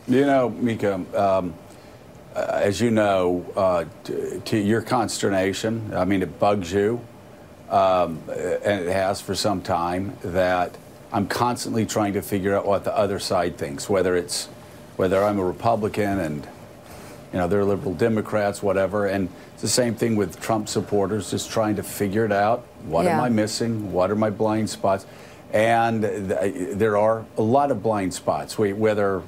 You know, Mika, as you know, to your consternation, I mean, it bugs you, and it has for some time, that I'm constantly trying to figure out what the other side thinks, whether I'm a Republican and, you know, they're liberal Democrats, whatever. And it's the same thing with Trump supporters, just trying to figure it out. What am I missing? What are my blind spots? And there are a lot of blind spots, whether,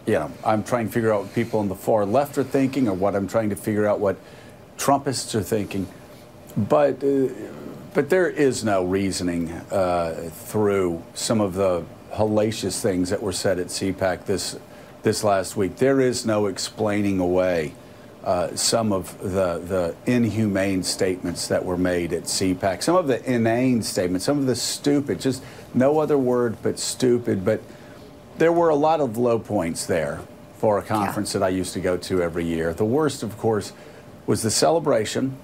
you know, I'm trying to figure out what people on the far left are thinking, or what I'm trying to figure out what Trumpists are thinking. But there is no reasoning through some of the hellacious things that were said at CPAC this last week. There is no explaining away some of the inhumane statements that were made at CPAC, some of the inane statements, some of the stupid, just no other word but stupid. But there were a lot of low points there for a conference that I used to go to every year. The worst, of course, was the celebration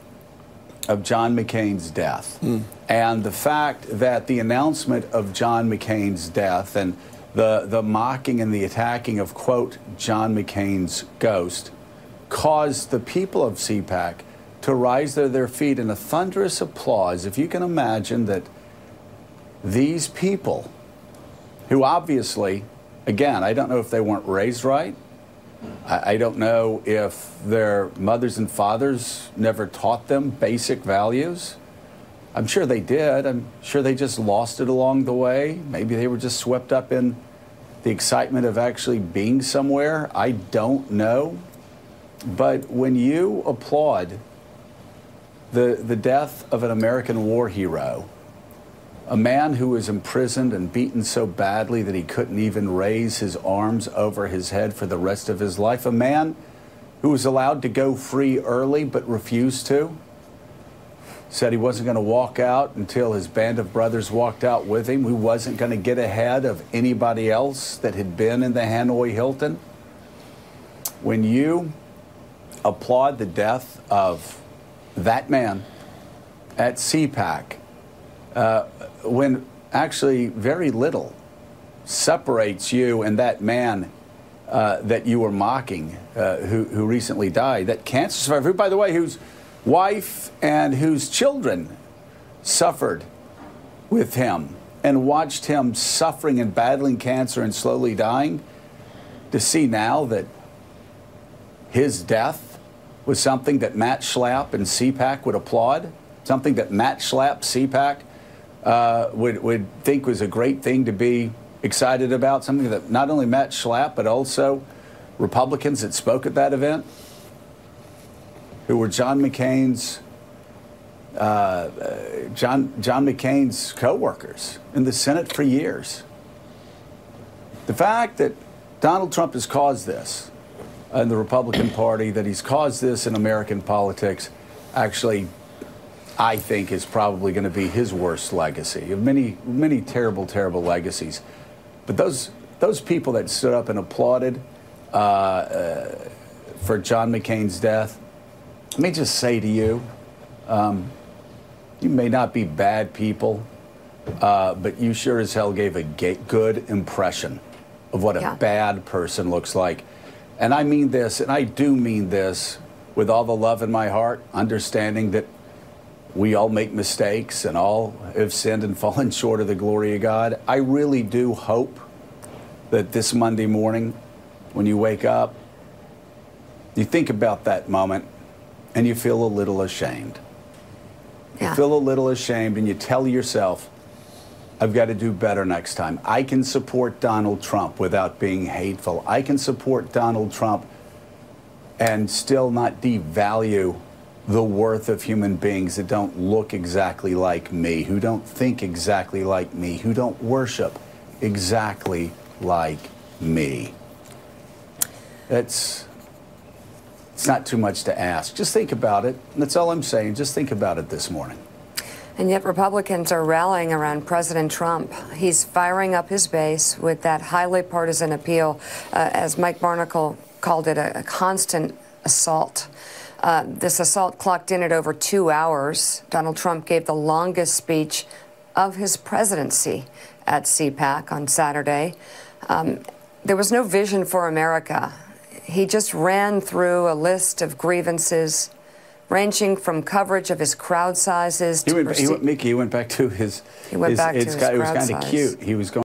of John McCain's death. And the fact that the announcement of John McCain's death and the mocking and the attacking of, quote, John McCain's ghost caused the people of CPAC to rise to their feet in a thunderous applause. If you can imagine that these people, who obviously, again, I don't know if they weren't raised right. I don't know if their mothers and fathers never taught them basic values. I'm sure they did. I'm sure they just lost it along the way. Maybe they were just swept up in the excitement of actually being somewhere. I don't know. But when you applaud the death of an American war hero, a man who was imprisoned and beaten so badly that he couldn't even raise his arms over his head for the rest of his life, a man who was allowed to go free early but refused to, said he wasn't going to walk out until his band of brothers walked out with him, who wasn't going to get ahead of anybody else that had been in the Hanoi Hilton. When you applaud the death of that man at CPAC, when actually very little separates you and that man that you were mocking, who recently died, that cancer survivor, who, by the way, whose wife and whose children suffered with him and watched him suffering and battling cancer and slowly dying, to see now that his death was something that Matt Schlapp and CPAC would applaud, something that Matt Schlapp, CPAC, would think was a great thing to be excited about, something that not only Matt Schlapp but also Republicans that spoke at that event, who were John McCain's co-workers in the Senate for years. The fact that Donald Trump has caused this in the Republican Party, that he's caused this in American politics, actually, I think, is probably going to be his worst legacy of many terrible, terrible legacies. But those people that stood up and applauded for John McCain's death, let me just say to you, you may not be bad people, but you sure as hell gave a good impression of what a bad person looks like. And I mean this, and I do mean this with all the love in my heart, understanding that we all make mistakes and all have sinned and fallen short of the glory of God. I really do hope that this Monday morning, when you wake up, you think about that moment and you feel a little ashamed. You feel a little ashamed and you tell yourself, I've got to do better next time. I can support Donald Trump without being hateful. I can support Donald Trump and still not devalue the worth of human beings that don't look exactly like me, who don't think exactly like me, who don't worship exactly like me. It's not too much to ask. Just think about it. That's all I'm saying. Just think about it this morning. And yet Republicans are rallying around President Trump. He's firing up his base with that highly partisan appeal, as Mike Barnicle called it, a constant assault. This assault clocked in at over 2 hours. Donald Trump gave the longest speech of his presidency at CPAC on Saturday. there was no vision for America. He just ran through a list of grievances, ranging from coverage of his crowd sizes to Mickey, he went back to his. He went back to his crowd It was kind of size. cute. He was going.